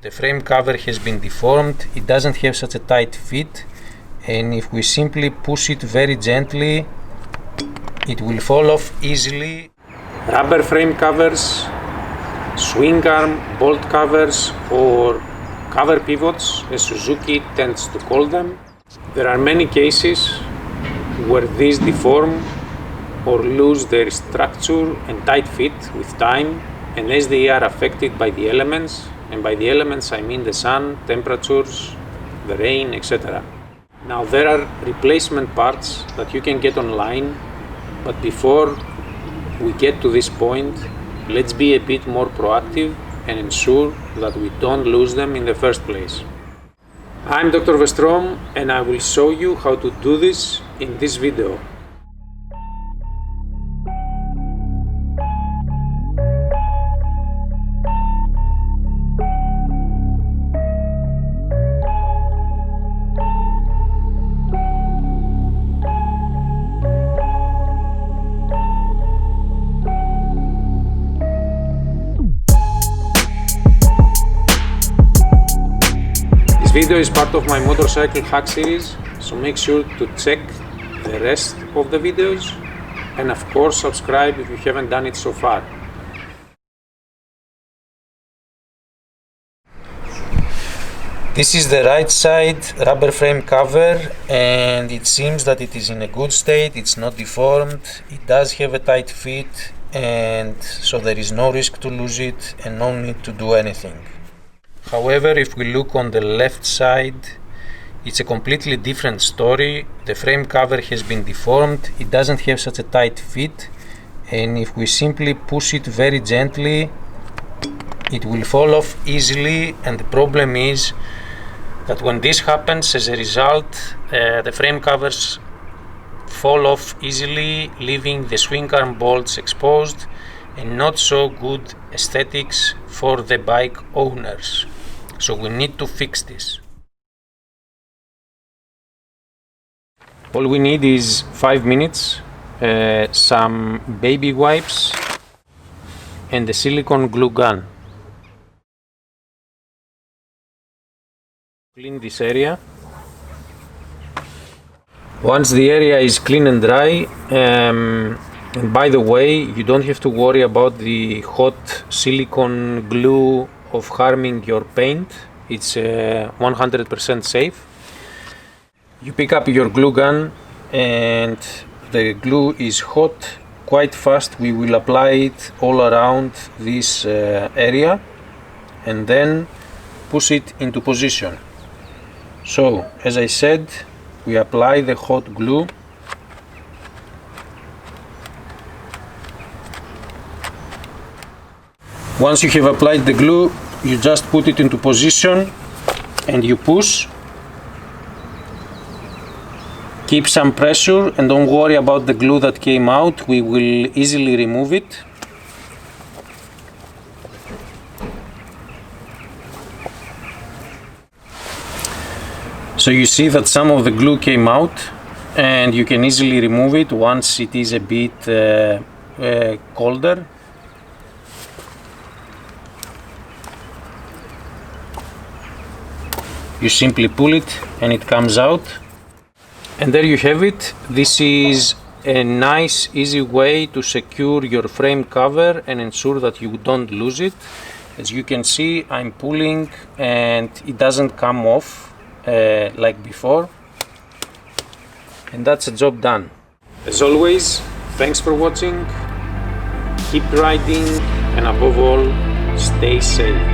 the frame cover has been deformed, it doesn't have such a tight fit, and if we simply push it very gently, it will fall off easily. Rubber frame covers, swing arm bolt covers, or cover pivots, as Suzuki tends to call them. There are many cases where these deform or lose their structure and tight fit with time, and as they are affected by the elements, and by the elements I mean the sun, temperatures, the rain, etc. Now there are replacement parts that you can get online, but before we get to this point, let's be a bit more proactive and ensure that we don't lose them in the first place. I'm Dr. Westrom, and I will show you how to do this in this video. This video is part of my motorcycle hack series, so make sure to check the rest of the videos, and of course subscribe if you haven't done it so far. This is the right side rubber frame cover, and it seems that it is in a good state. It's not deformed, it does have a tight fit, and so there is no risk to lose it and no need to do anything. However, if we look on the left side, it's a completely different story. The frame cover has been deformed, it doesn't have such a tight fit, and if we simply push it very gently, it will fall off easily. And the problem is that when this happens, as a result, the frame covers fall off easily, leaving the swing arm bolts exposed, and not so good aesthetics for the bike owners. So we need to fix this. All we need is 5 minutes, some baby wipes, and a silicone glue gun. Clean this area. Once the area is clean and dry, and by the way, you don't have to worry about the hot silicone glue of harming your paint. It's 100% safe. You pick up your glue gun, and the glue is hot. Quite fast we will apply it all around this area, and then push it into position. So, as I said, we apply the hot glue. Once you have applied the glue, you just put it into position and you push. Keep some pressure and don't worry about the glue that came out, we will easily remove it. So you see that some of the glue came out, and you can easily remove it once it is a bit colder. You simply pull it and it comes out, and there you have it. This is a nice, easy way to secure your frame cover and ensure that you don't lose it. As you can see, I'm pulling and it doesn't come off like before, and that's a job done. As always, thanks for watching, keep riding, and above all, stay safe.